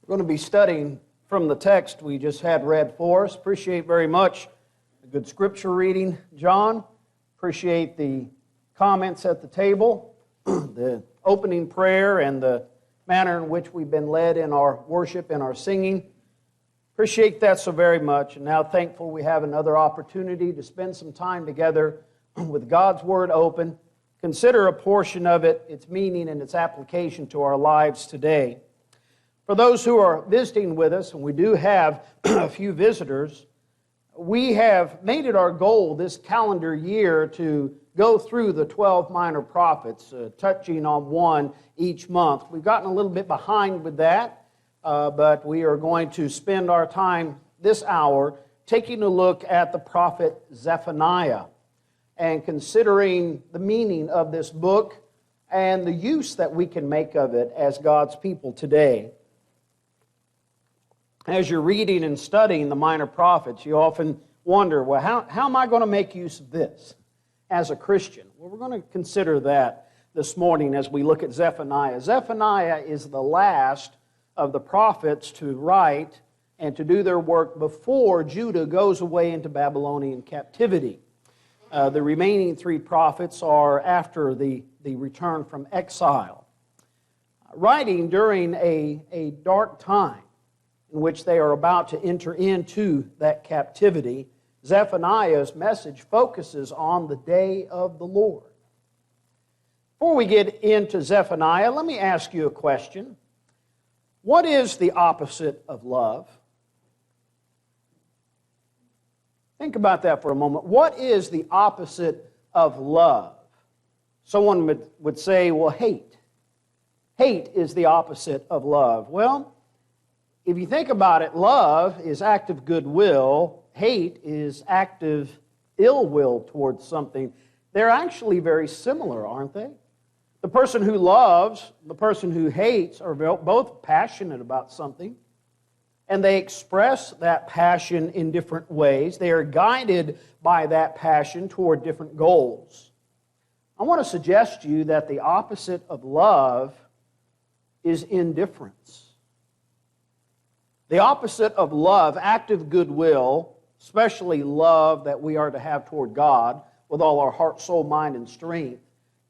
We're going to be studying from the text we just had read for us. Appreciate very much the good scripture reading, John. Appreciate the comments at the table, the opening prayer, and the manner in which we've been led in our worship and our singing. Appreciate that so very much. And now thankful we have another opportunity to spend some time together with God's Word open. Consider a portion of it, its meaning and its application to our lives today. For those who are visiting with us, and we do have a few visitors, we have made it our goal this calendar year to go through the 12 minor prophets, touching on one each month. We've gotten a little bit behind with that, but we are going to spend our time this hour taking a look at the prophet Zephaniah and considering the meaning of this book and the use that we can make of it as God's people today. As you're reading and studying the minor prophets, you often wonder, well, how am I going to make use of this as a Christian? Well, we're going to consider that this morning as we look at Zephaniah. Zephaniah is the last of the prophets to write and to do their work before Judah goes away into Babylonian captivity. The remaining three prophets are after the return from exile. Writing during a dark time in which they are about to enter into that captivity, Zephaniah's message focuses on the day of the Lord. Before we get into Zephaniah, let me ask you a question. What is the opposite of love? Think about that for a moment. What is the opposite of love? Someone would say, well, hate. Hate is the opposite of love. Well, if you think about it, love is active goodwill. Hate is active ill will towards something. They're actually very similar, aren't they? The person who loves, the person who hates are both passionate about something, and they express that passion in different ways. They are guided by that passion toward different goals. I want to suggest to you that the opposite of love is indifference. The opposite of love, active goodwill, especially love that we are to have toward God with all our heart, soul, mind, and strength,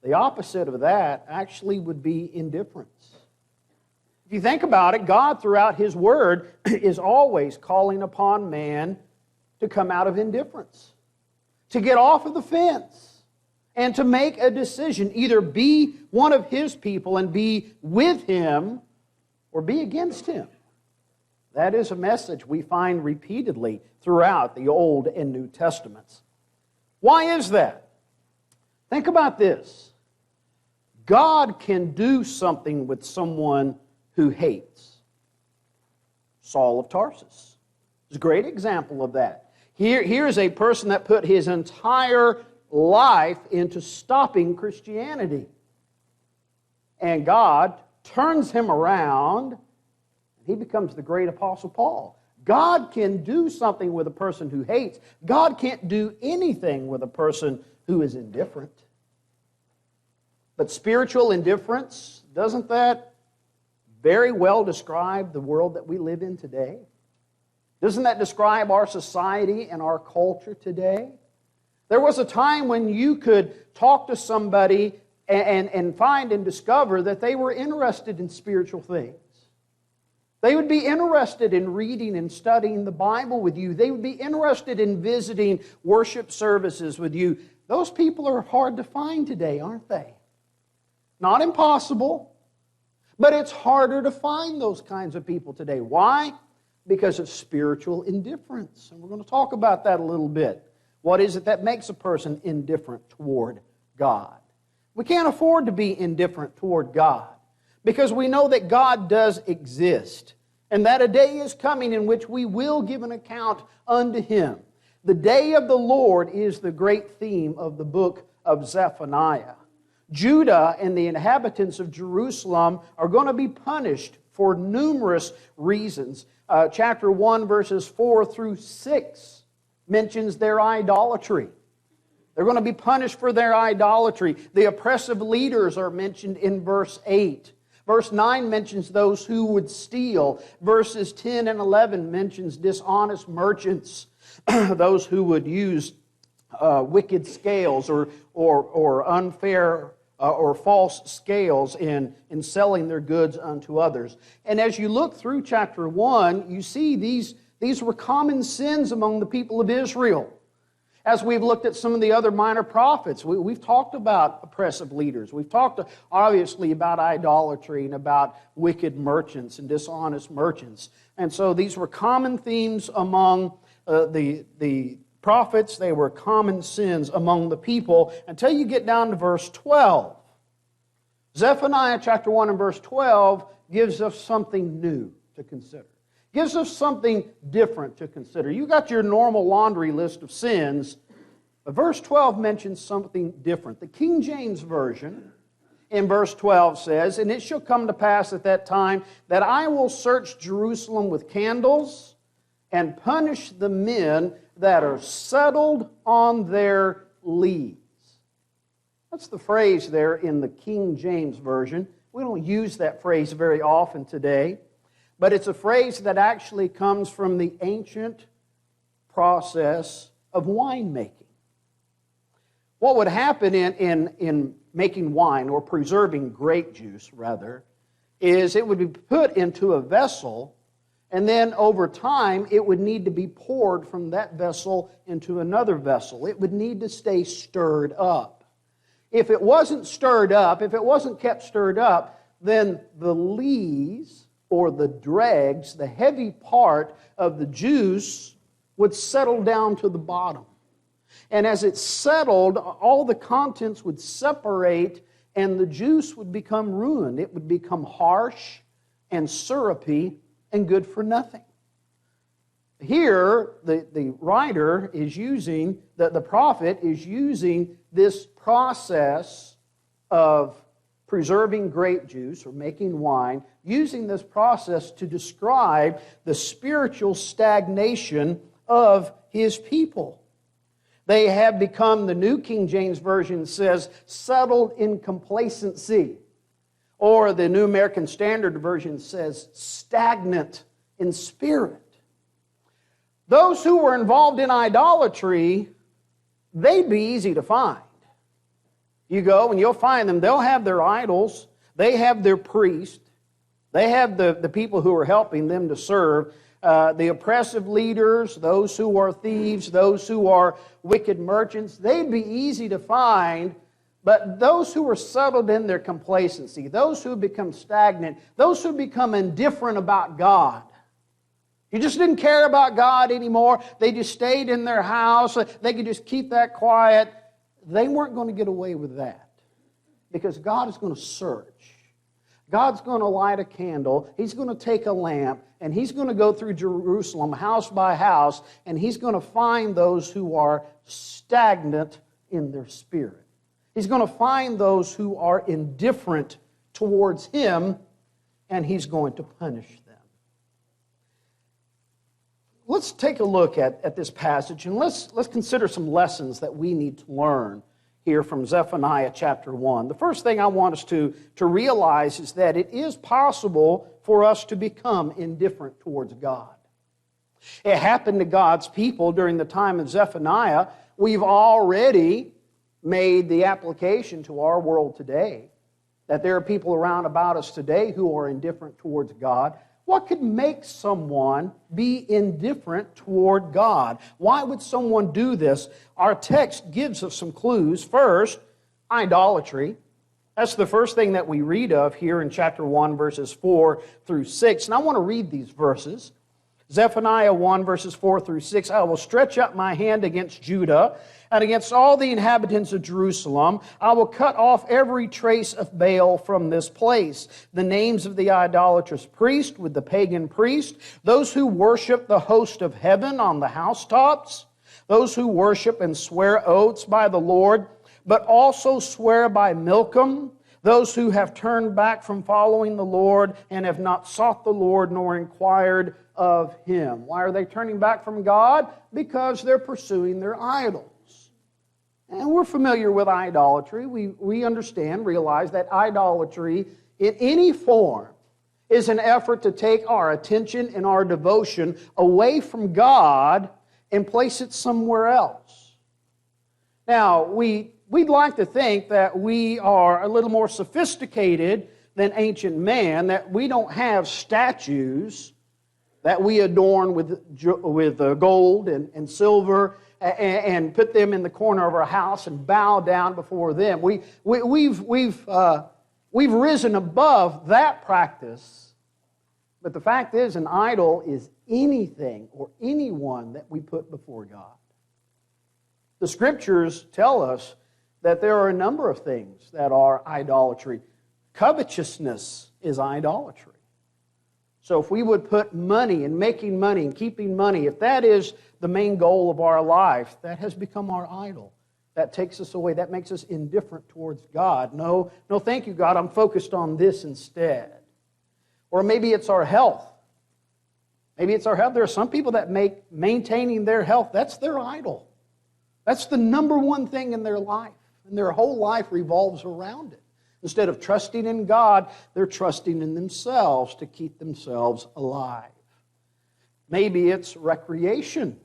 the opposite of that actually would be indifference. If you think about it, God throughout His Word is always calling upon man to come out of indifference, to get off of the fence, and to make a decision, either be one of His people and be with Him or be against Him. That is a message we find repeatedly throughout the Old and New Testaments. Why is that? Think about this. God can do something with someone who hates. Saul of Tarsus is a great example of that. Here is a person that put his entire life into stopping Christianity. And God turns him around. He becomes the great Apostle Paul. God can do something with a person who hates. God can't do anything with a person who is indifferent. But spiritual indifference, doesn't that very well describe the world that we live in today? Doesn't that describe our society and our culture today? There was a time when you could talk to somebody and find and discover that they were interested in spiritual things. They would be interested in reading and studying the Bible with you. They would be interested in visiting worship services with you. Those people are hard to find today, aren't they? Not impossible, but it's harder to find those kinds of people today. Why? Because of spiritual indifference. And we're going to talk about that a little bit. What is it that makes a person indifferent toward God? We can't afford to be indifferent toward God, because we know that God does exist, and that a day is coming in which we will give an account unto Him. The day of the Lord is the great theme of the book of Zephaniah. Judah and the inhabitants of Jerusalem are going to be punished for numerous reasons. Chapter 1, verses 4 through 6 mentions their idolatry. They're going to be punished for their idolatry. The oppressive leaders are mentioned in verse 8. Verse 9 mentions those who would steal. Verses 10 and 11 mentions dishonest merchants, those who would use wicked scales or unfair or false scales in selling their goods unto others. And as you look through chapter 1, you see these were common sins among the people of Israel. As we've looked at some of the other minor prophets, we've talked about oppressive leaders. We've talked, obviously, about idolatry and about wicked merchants and dishonest merchants. And so these were common themes among the prophets. They were common sins among the people until you get down to verse 12. Zephaniah chapter 1 and verse 12 gives us something new to consider. Gives us something different to consider. You got your normal laundry list of sins, but verse 12 mentions something different. The King James Version in verse 12 says, "And it shall come to pass at that time that I will search Jerusalem with candles and punish the men that are settled on their lees." That's the phrase there in the King James Version. We don't use that phrase very often today. But it's a phrase that actually comes from the ancient process of winemaking. What would happen in making wine, or preserving grape juice, rather, is it would be put into a vessel, and then over time it would need to be poured from that vessel into another vessel. It would need to stay stirred up. If it wasn't stirred up, if it wasn't kept stirred up, then the lees, or the dregs, the heavy part of the juice, would settle down to the bottom. And as it settled, all the contents would separate and the juice would become ruined. It would become harsh and syrupy and good for nothing. Here, the writer is using, the prophet is using this process of preserving grape juice or making wine, using this process to describe the spiritual stagnation of his people. They have become, the New King James Version says, settled in complacency. Or the New American Standard Version says, stagnant in spirit. Those who were involved in idolatry, they'd be easy to find. You go and you'll find them. They'll have their idols. They have their priest. They have the people who are helping them to serve. The oppressive leaders, those who are thieves, those who are wicked merchants, they'd be easy to find. But those who are settled in their complacency, those who become stagnant, those who become indifferent about God, you just didn't care about God anymore. They just stayed in their house. They could just keep that quiet. They weren't going to get away with that, because God is going to search. God's going to light a candle. He's going to take a lamp, and He's going to go through Jerusalem house by house, and He's going to find those who are stagnant in their spirit. He's going to find those who are indifferent towards Him, and He's going to punish them. Let's take a look at this passage, and let's consider some lessons that we need to learn here from Zephaniah chapter 1. The first thing I want us to realize is that it is possible for us to become indifferent towards God. It happened to God's people during the time of Zephaniah. We've already made the application to our world today that there are people around about us today who are indifferent towards God. What could make someone be indifferent toward God? Why would someone do this? Our text gives us some clues. First, idolatry. That's the first thing that we read of here in chapter 1, verses 4 through 6. And I want to read these verses. Zephaniah 1, verses 4 through 6. I will stretch out my hand against Judah and against all the inhabitants of Jerusalem. I will cut off every trace of Baal from this place. The names of the idolatrous priest with the pagan priest, those who worship the host of heaven on the housetops, those who worship and swear oaths by the Lord, but also swear by Milcom, those who have turned back from following the Lord and have not sought the Lord nor inquired of Him. Why are they turning back from God? Because they're pursuing their idols. And we're familiar with idolatry. We understand, realize that idolatry in any form is an effort to take our attention and our devotion away from God and place it somewhere else. Now, we'd like to think that we are a little more sophisticated than ancient man, that we don't have statues that we adorn with gold and silver and put them in the corner of our house and bow down before them. We've risen above that practice. But the fact is, an idol is anything or anyone that we put before God. The Scriptures tell us that there are a number of things that are idolatry. Covetousness is idolatry. So if we would put money and making money and keeping money, if that is the main goal of our life, that has become our idol. That takes us away. That makes us indifferent towards God. No, thank you, God. I'm focused on this instead. Or maybe it's our health. Maybe it's our health. There are some people that make maintaining their health, that's their idol. That's the number one thing in their life. And their whole life revolves around it. Instead of trusting in God, they're trusting in themselves to keep themselves alive. Maybe it's recreation.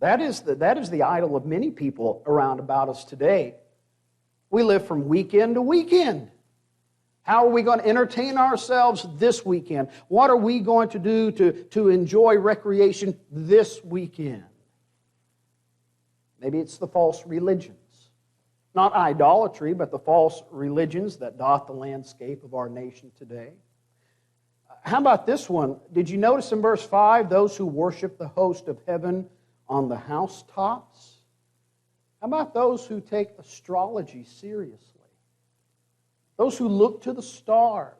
That is the idol of many people around about us today. We live from weekend to weekend. How are we going to entertain ourselves this weekend? What are we going to do to enjoy recreation this weekend? Maybe it's the false religions. Not idolatry, but the false religions that dot the landscape of our nation today. How about this one? Did you notice in verse 5, those who worship the host of heaven on the housetops? How about those who take astrology seriously? Those who look to the stars,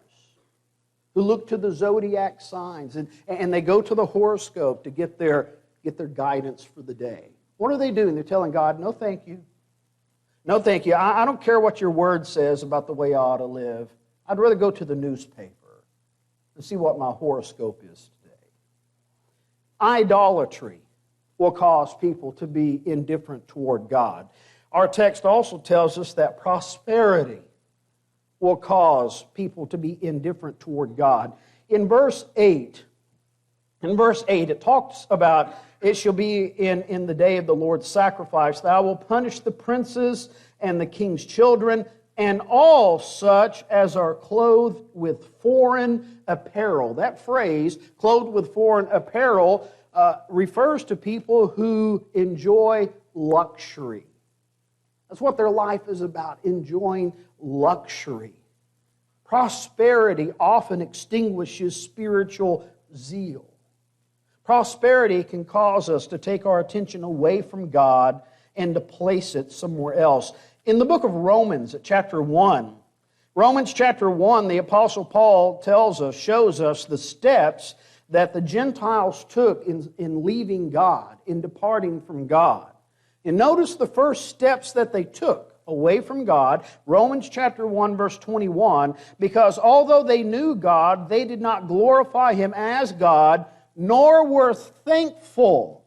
who look to the zodiac signs, and they go to the horoscope to get their guidance for the day. What are they doing? They're telling God, no thank you. No thank you. I don't care what your word says about the way I ought to live. I'd rather go to the newspaper and see what my horoscope is today. Idolatry will cause people to be indifferent toward God. Our text also tells us that prosperity will cause people to be indifferent toward God. In verse 8, it talks about, it shall be in the day of the Lord's sacrifice, that I will punish the princes and the king's children, and all such as are clothed with foreign apparel. That phrase, clothed with foreign apparel, refers to people who enjoy luxury. That's what their life is about, enjoying luxury. Prosperity often extinguishes spiritual zeal. Prosperity can cause us to take our attention away from God and to place it somewhere else. In the book of Romans, at chapter 1, Romans chapter 1, the Apostle Paul shows us the steps that the Gentiles took in leaving God, in departing from God. And notice the first steps that they took away from God, Romans chapter 1, verse 21, because although they knew God, they did not glorify Him as God, nor were thankful,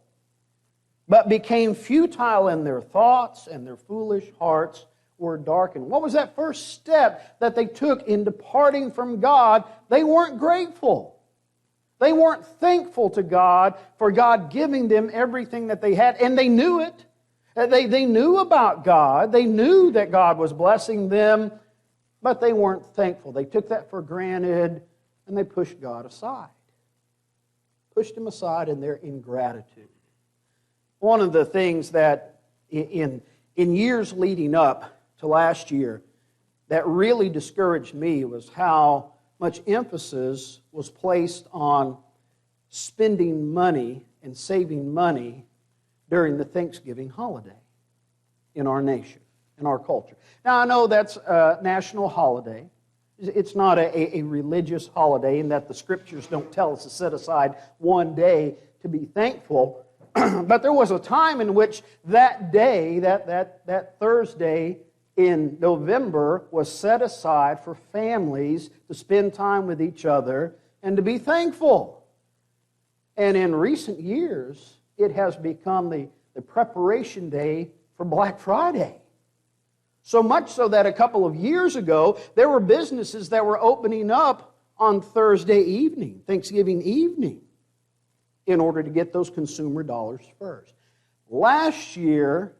but became futile in their thoughts, and their foolish hearts were darkened. What was that first step that they took in departing from God? They weren't grateful. They weren't thankful to God for God giving them everything that they had, and they knew it. They knew about God. They knew that God was blessing them, but they weren't thankful. They took that for granted, and they pushed God aside. Pushed Him aside in their ingratitude. One of the things that in years leading up to last year that really discouraged me was how much emphasis was placed on spending money and saving money during the Thanksgiving holiday in our nation, in our culture. Now, I know that's a national holiday. It's not a religious holiday in that the Scriptures don't tell us to set aside one day to be thankful. But there was a time in which that day, that Thursday in November, was set aside for families to spend time with each other and to be thankful. And in recent years, it has become the preparation day for Black Friday. So much so that a couple of years ago, there were businesses that were opening up on Thursday evening, Thanksgiving evening, in order to get those consumer dollars first. Last year,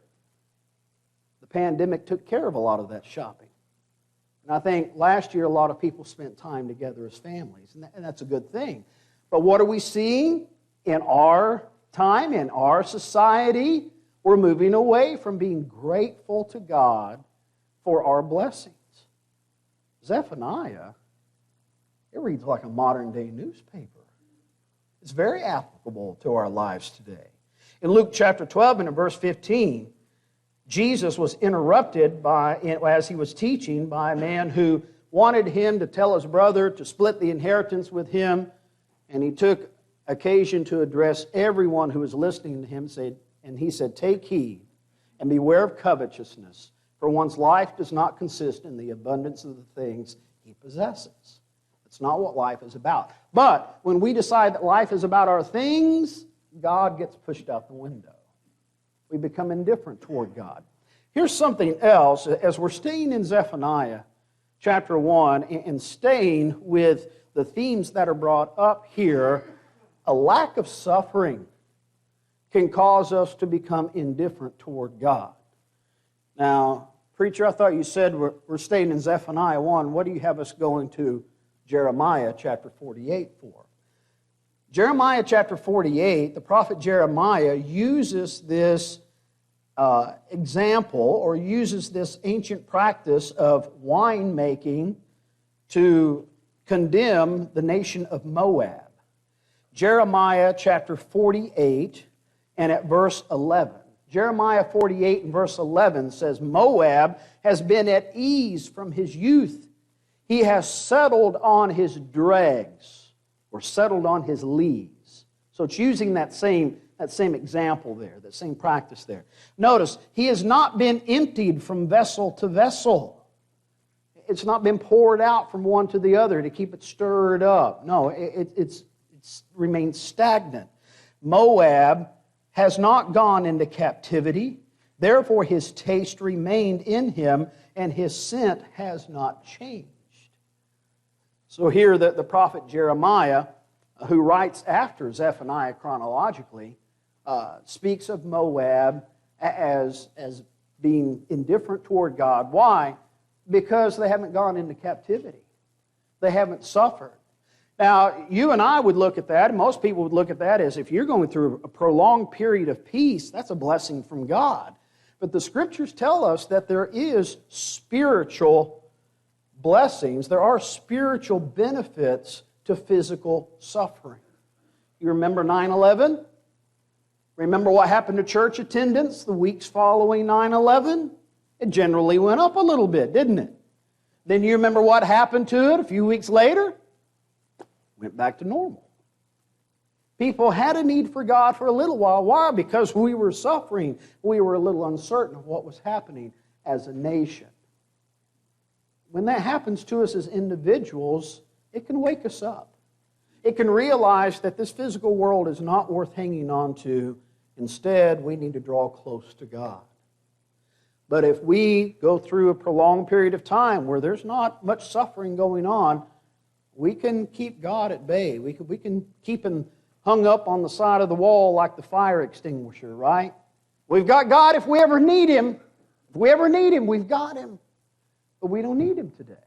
the pandemic took care of a lot of that shopping. And I think last year a lot of people spent time together as families, and that's a good thing. But what are we seeing in our time, in our society? We're moving away from being grateful to God for our blessings. Zephaniah, it reads like a modern-day newspaper. It's very applicable to our lives today. In Luke chapter 12 and in verse 15, Jesus was interrupted as he was teaching by a man who wanted him to tell his brother to split the inheritance with him, and he took occasion to address everyone who was listening to him, and he said, "Take heed and beware of covetousness, for one's life does not consist in the abundance of the things he possesses." That's not what life is about. But when we decide that life is about our things, God gets pushed out the window. We become indifferent toward God. Here's something else. As we're staying in Zephaniah chapter 1 and staying with the themes that are brought up here, a lack of suffering can cause us to become indifferent toward God. Now, preacher, I thought you said we're staying in Zephaniah 1. What do you have us going to Jeremiah chapter 48 for? Jeremiah chapter 48, the prophet Jeremiah uses this example or uses this ancient practice of winemaking to condemn the nation of Moab. Jeremiah chapter 48 and at verse 11. Jeremiah 48 and verse 11 says, "Moab has been at ease from his youth. He has settled on his dregs," or settled on his lees. So it's using that same example there, that same practice there. Notice, he has not been emptied from vessel to vessel. It's not been poured out from one to the other to keep it stirred up. No, it's remained stagnant. Moab has not gone into captivity. Therefore, his taste remained in him, and his scent has not changed. So here the prophet Jeremiah, who writes after Zephaniah chronologically, speaks of Moab as being indifferent toward God. Why? Because they haven't gone into captivity. They haven't suffered. Now, you and I would look at that, and most people would look at that as if you're going through a prolonged period of peace, that's a blessing from God. But the Scriptures tell us that there is spiritual blessings, there are spiritual benefits to physical suffering. You remember 9/11? Remember what happened to church attendance the weeks following 9/11? It generally went up a little bit, didn't it? Then you remember what happened to it a few weeks later? Went back to normal. People had a need for God for a little while. Why? Because we were suffering. We were a little uncertain of what was happening as a nation. When that happens to us as individuals, it can wake us up. It can realize that this physical world is not worth hanging on to. Instead, we need to draw close to God. But if we go through a prolonged period of time where there's not much suffering going on, we can keep God at bay. We can keep him hung up on the side of the wall like the fire extinguisher, right? We've got God if we ever need him. If we ever need him, we've got him. But we don't need him today.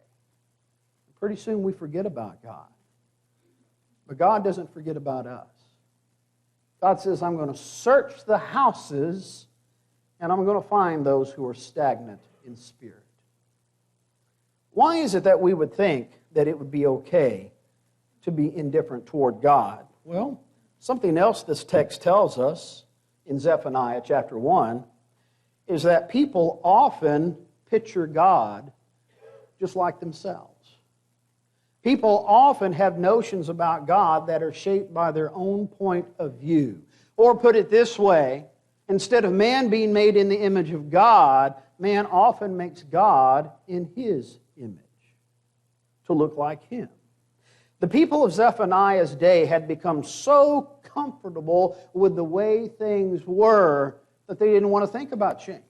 Pretty soon we forget about God. But God doesn't forget about us. God says, I'm going to search the houses and I'm going to find those who are stagnant in spirit. Why is it that we would think that it would be okay to be indifferent toward God? Well, something else this text tells us in Zephaniah chapter 1 is that people often picture God just like themselves. People often have notions about God that are shaped by their own point of view. Or put it this way, instead of man being made in the image of God, man often makes God in his image to look like him. The people of Zephaniah's day had become so comfortable with the way things were that they didn't want to think about change.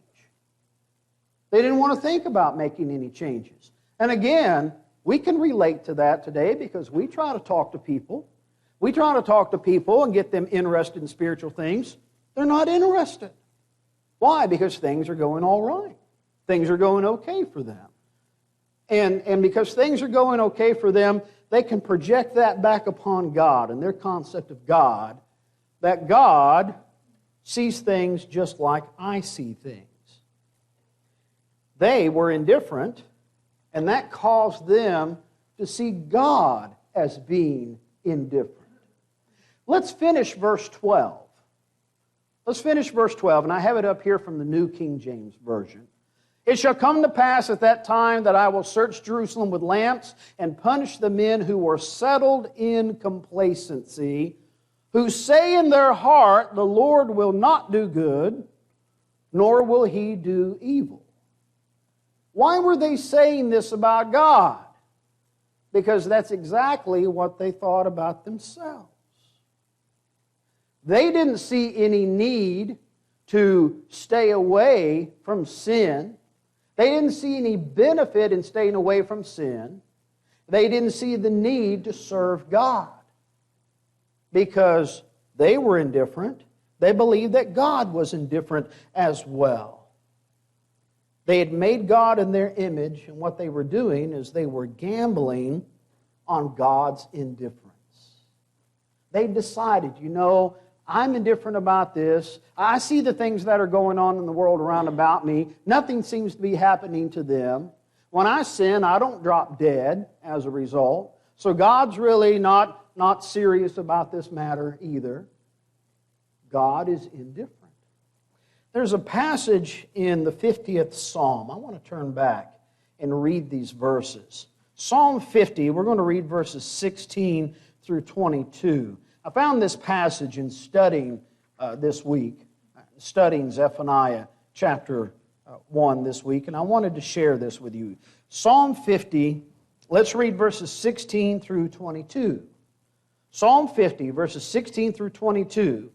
They didn't want to think about making any changes. And again, we can relate to that today because we try to talk to people. We try to talk to people and get them interested in spiritual things. They're not interested. Why? Because things are going all right. Things are going okay for them. And because things are going okay for them, they can project that back upon God and their concept of God, that God sees things just like I see things. They were indifferent, and that caused them to see God as being indifferent. Let's finish verse 12. Let's finish verse 12, and I have it up here from the New King James Version. It shall come to pass at that time that I will search Jerusalem with lamps and punish the men who were settled in complacency, who say in their heart, the Lord will not do good, nor will He do evil. Why were they saying this about God? Because that's exactly what they thought about themselves. They didn't see any need to stay away from sin. They didn't see any benefit in staying away from sin. They didn't see the need to serve God because they were indifferent. They believed that God was indifferent as well. They had made God in their image, and what they were doing is they were gambling on God's indifference. They decided, I'm indifferent about this. I see the things that are going on in the world around about me. Nothing seems to be happening to them. When I sin, I don't drop dead as a result. So God's really not serious about this matter either. God is indifferent. There's a passage in the 50th Psalm. I want to turn back and read these verses. Psalm 50, we're going to read verses 16 through 22. I found this passage in studying this week, studying Zephaniah chapter 1 this week, and I wanted to share this with you. Psalm 50, let's read verses 16 through 22. Psalm 50, verses 16 through 22.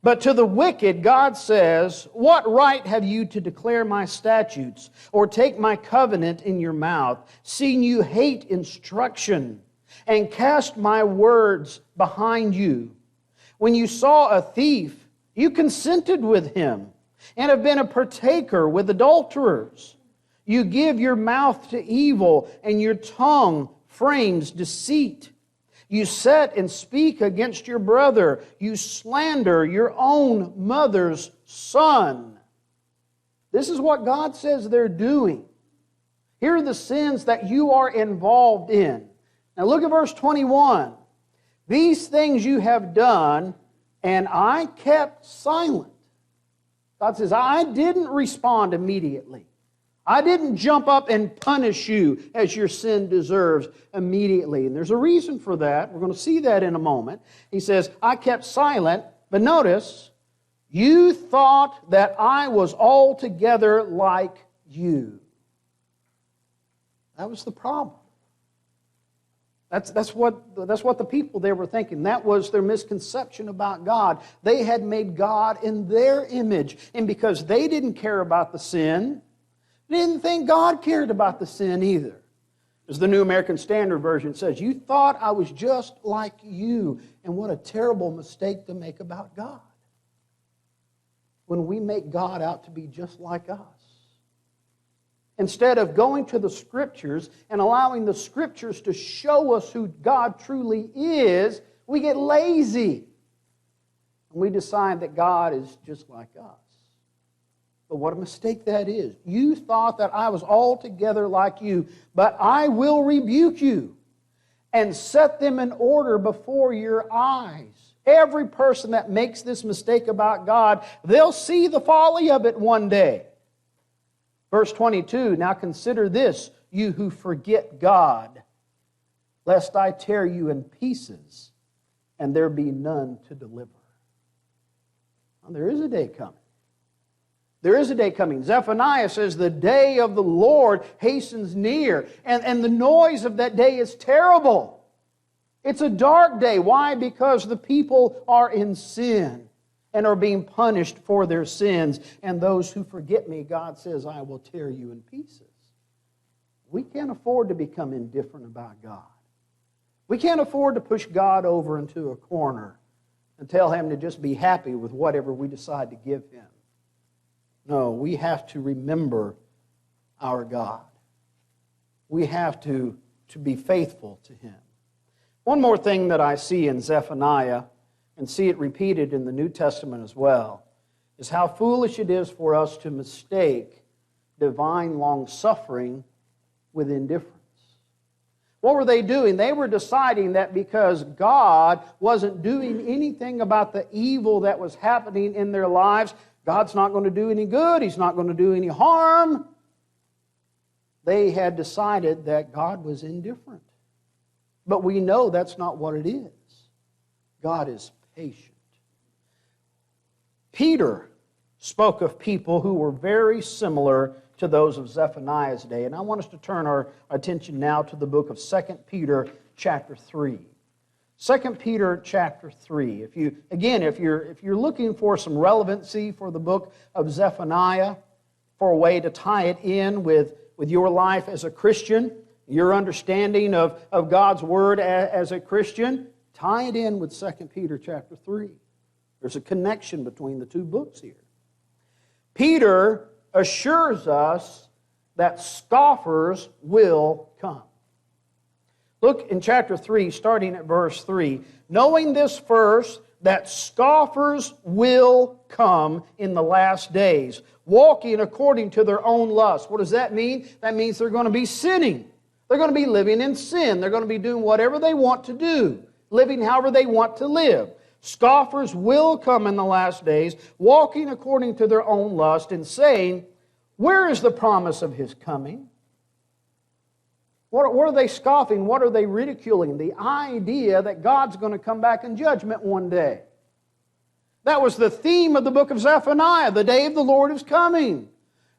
But to the wicked, God says, what right have you to declare my statutes or take my covenant in your mouth, seeing you hate instruction and cast my words behind you? When you saw a thief, you consented with him and have been a partaker with adulterers. You give your mouth to evil and your tongue frames deceit. You set and speak against your brother. You slander your own mother's son. This is what God says they're doing. Here are the sins that you are involved in. Now look at verse 21. These things you have done, and I kept silent. God says, I didn't respond immediately. I didn't jump up and punish you as your sin deserves immediately. And there's a reason for that. We're going to see that in a moment. He says, I kept silent, but notice, you thought that I was altogether like you. That was the problem. That's what the people there were thinking. That was their misconception about God. They had made God in their image. And because they didn't care about the sin, they didn't think God cared about the sin either. As the New American Standard Version says, you thought I was just like you. And what a terrible mistake to make about God. When we make God out to be just like us. Instead of going to the Scriptures and allowing the Scriptures to show us who God truly is, we get lazy. And we decide that God is just like us. But what a mistake that is. You thought that I was altogether like you, but I will rebuke you and set them in order before your eyes. Every person that makes this mistake about God, they'll see the folly of it one day. Verse 22, now consider this, you who forget God, lest I tear you in pieces and there be none to deliver. Well, there is a day coming. There is a day coming. Zephaniah says the day of the Lord hastens near. And the noise of that day is terrible. It's a dark day. Why? Because the people are in sin. and are being punished for their sins. And those who forget me, God says, I will tear you in pieces. We can't afford to become indifferent about God. We can't afford to push God over into a corner and tell Him to just be happy with whatever we decide to give Him. No, we have to remember our God. We have to be faithful to Him. One more thing that I see in Zephaniah, and see it repeated in the New Testament as well, is how foolish it is for us to mistake divine long-suffering with indifference. What were they doing? They were deciding that because God wasn't doing anything about the evil that was happening in their lives, God's not going to do any good, He's not going to do any harm. They had decided that God was indifferent. But we know that's not what it is. God is patient. Peter spoke of people who were very similar to those of Zephaniah's day. And I want us to turn our attention now to the book of 2 Peter chapter 3. 2 Peter chapter 3. If you're looking for some relevancy for the book of Zephaniah, for a way to tie it in with your life as a Christian, your understanding of God's Word as a Christian, tie it in with 2 Peter chapter 3. There's a connection between the two books here. Peter assures us that scoffers will come. Look in chapter 3, starting at verse 3. Knowing this first, that scoffers will come in the last days, walking according to their own lust. What does that mean? That means they're going to be sinning. They're going to be living in sin. They're going to be doing whatever they want to do, living however they want to live. Scoffers will come in the last days, walking according to their own lust, and saying, where is the promise of His coming? What are they scoffing? What are they ridiculing? The idea that God's going to come back in judgment one day. That was the theme of the book of Zephaniah. The day of the Lord is coming.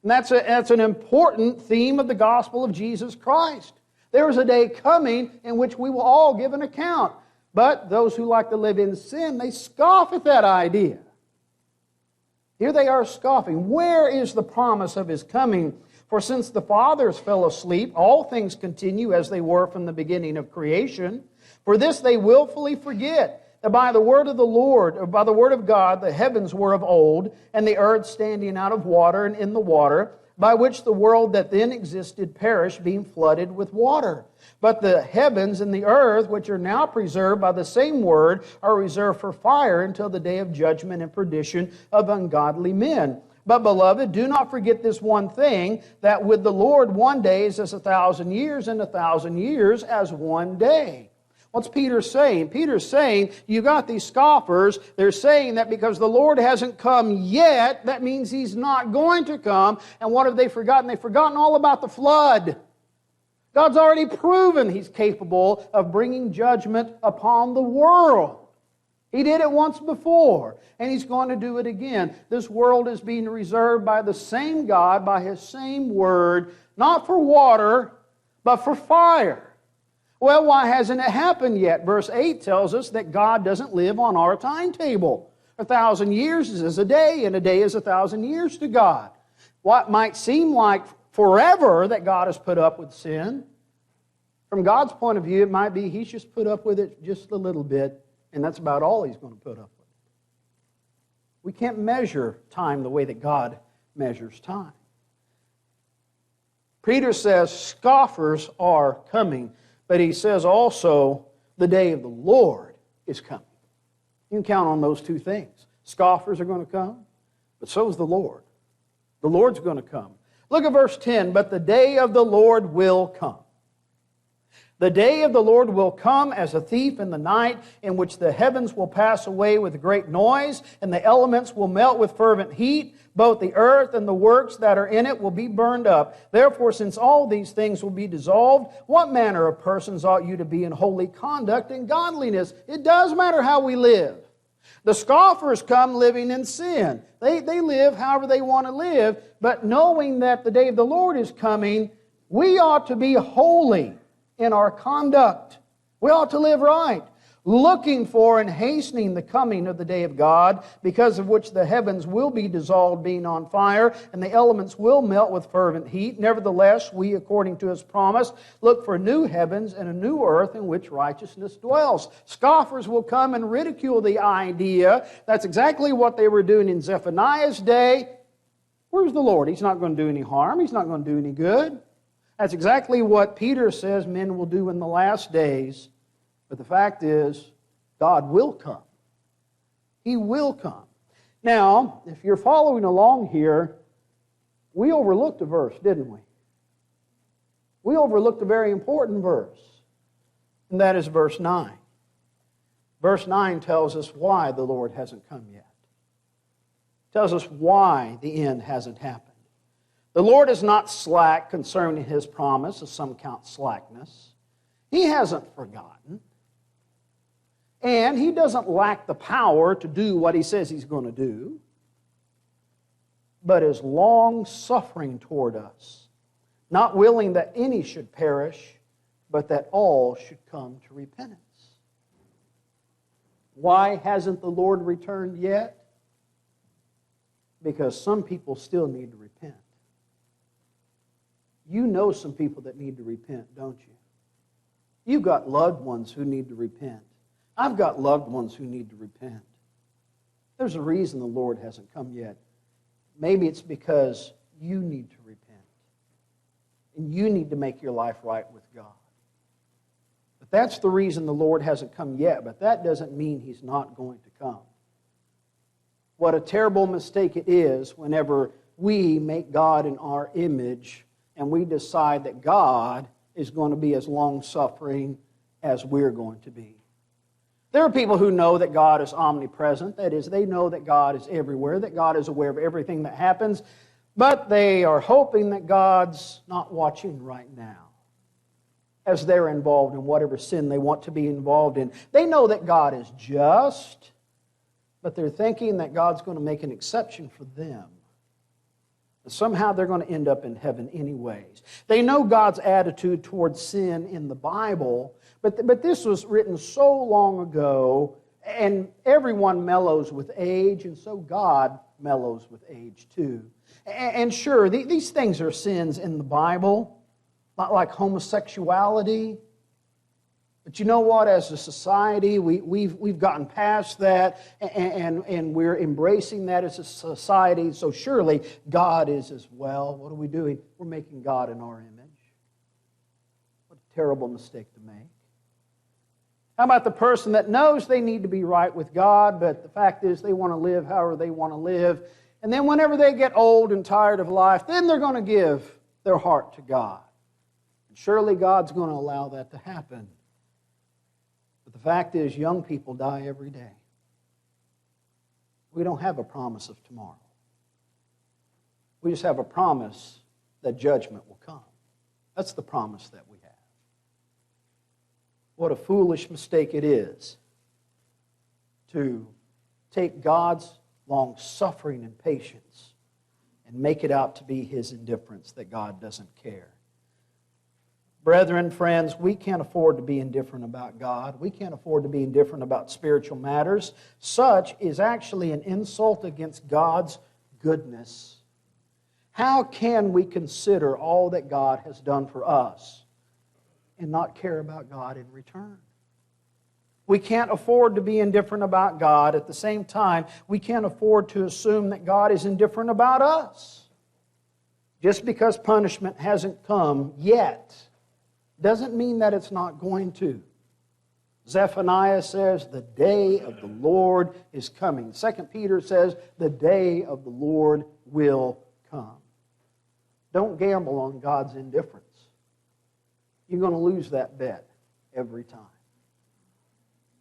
And that's an important theme of the gospel of Jesus Christ. There is a day coming in which we will all give an account. But those who like to live in sin, they scoff at that idea. Here they are scoffing. Where is the promise of His coming? For since the fathers fell asleep, all things continue as they were from the beginning of creation. For this they willfully forget, that by the word of the Lord, or by the word of God, the heavens were of old, and the earth standing out of water and in the water, by which the world that then existed perished, being flooded with water. But the heavens and the earth, which are now preserved by the same word, are reserved for fire until the day of judgment and perdition of ungodly men. But, beloved, do not forget this one thing, that with the Lord 1 day is as 1,000 years, and 1,000 years as 1 day. What's Peter saying? Peter's saying, you got these scoffers. They're saying that because the Lord hasn't come yet, that means He's not going to come. And what have they forgotten? They've forgotten all about the flood. God's already proven He's capable of bringing judgment upon the world. He did it once before, and He's going to do it again. This world is being reserved by the same God, by His same word, not for water, but for fire. Well, why hasn't it happened yet? Verse 8 tells us that God doesn't live on our timetable. 1,000 years is a day, and a day is 1,000 years to God. What might seem like forever that God has put up with sin, from God's point of view, it might be He's just put up with it just a little bit, and that's about all He's going to put up with. We can't measure time the way that God measures time. Peter says scoffers are coming, but he says also the day of the Lord is coming. You can count on those two things. Scoffers are going to come, but so is the Lord. The Lord's going to come. Look at verse 10. But the day of the Lord will come. The day of the Lord will come as a thief in the night, in which the heavens will pass away with great noise, and the elements will melt with fervent heat. Both the earth and the works that are in it will be burned up. Therefore, since all these things will be dissolved, what manner of persons ought you to be in holy conduct and godliness? It does matter how we live. The scoffers come living in sin. They live however they want to live, but knowing that the day of the Lord is coming, we ought to be holy in our conduct. We ought to live right. looking for and hastening the coming of the day of God, because of which the heavens will be dissolved, being on fire, and the elements will melt with fervent heat. Nevertheless, we, according to His promise, look for new heavens and a new earth in which righteousness dwells. Scoffers will come and ridicule the idea. That's exactly what they were doing in Zephaniah's day. Where's the Lord? He's not going to do any harm. He's not going to do any good. That's exactly what Peter says men will do in the last days. But the fact is, God will come. He will come. Now, if you're following along here, we overlooked a verse, didn't we? We overlooked a very important verse, and that is verse 9. Verse 9 tells us why the Lord hasn't come yet. It tells us why the end hasn't happened. The Lord is not slack concerning His promise, as some count slackness. He hasn't forgotten. And He doesn't lack the power to do what He says He's going to do, but is long-suffering toward us, not willing that any should perish, but that all should come to repentance. Why hasn't the Lord returned yet? Because some people still need to repent. You know some people that need to repent, don't you? You've got loved ones who need to repent. I've got loved ones who need to repent. There's a reason the Lord hasn't come yet. Maybe it's because you need to repent. And you need to make your life right with God. But that's the reason the Lord hasn't come yet. But that doesn't mean He's not going to come. What a terrible mistake it is whenever we make God in our image and we decide that God is going to be as long-suffering as we're going to be. There are people who know that God is omnipresent. That is, they know that God is everywhere, that God is aware of everything that happens, but they are hoping that God's not watching right now as they're involved in whatever sin they want to be involved in. They know that God is just, but they're thinking that God's going to make an exception for them. Somehow they're going to end up in heaven anyways. They know God's attitude towards sin in the Bible, but this was written so long ago, and everyone mellows with age, and so God mellows with age too. And sure, these things are sins in the Bible, not like homosexuality. But you know what? As a society, we've gotten past that, and we're embracing that as a society. So surely God is as well. What are we doing? We're making God in our image. What a terrible mistake to make. How about the person that knows they need to be right with God, but the fact is they want to live however they want to live, and then whenever they get old and tired of life, then they're going to give their heart to God. And surely God's going to allow that to happen. But the fact is, young people die every day. We don't have a promise of tomorrow. We just have a promise that judgment will come. That's the promise that we have. What a foolish mistake it is to take God's long-suffering and patience and make it out to be His indifference, that God doesn't care. Brethren, friends, we can't afford to be indifferent about God. We can't afford to be indifferent about spiritual matters. Such is actually an insult against God's goodness. How can we consider all that God has done for us and not care about God in return? We can't afford to be indifferent about God. At the same time, we can't afford to assume that God is indifferent about us. Just because punishment hasn't come yet doesn't mean that it's not going to. Zephaniah says the day of the Lord is coming. 2 Peter says the day of the Lord will come. Don't gamble on God's indifference. You're going to lose that bet every time.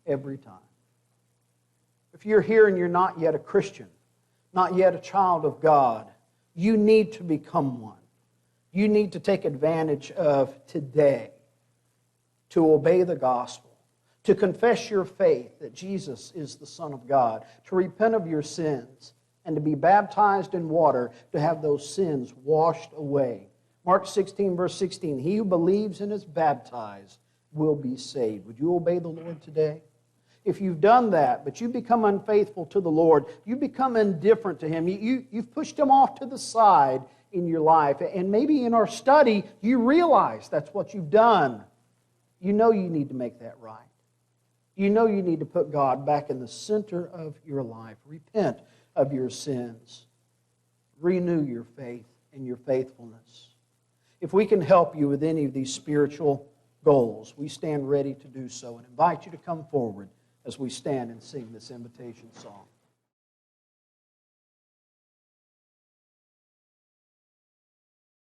Every time. If you're here and you're not yet a Christian, not yet a child of God, you need to become one. You need to take advantage of today to obey the gospel, to confess your faith that Jesus is the Son of God, to repent of your sins, and to be baptized in water to have those sins washed away. Mark 16, verse 16, he who believes and is baptized will be saved. Would you obey the Lord today? if you've done that, but you become unfaithful to the Lord, you become indifferent to Him, you've pushed Him off to the side in your life, and maybe in our study you realize that's what you've done, you know you need to make that right. You know you need to put God back in the center of your life. Repent of your sins. Renew your faith and your faithfulness. If we can help you with any of these spiritual goals, we stand ready to do so and invite you to come forward as we stand and sing this invitation song.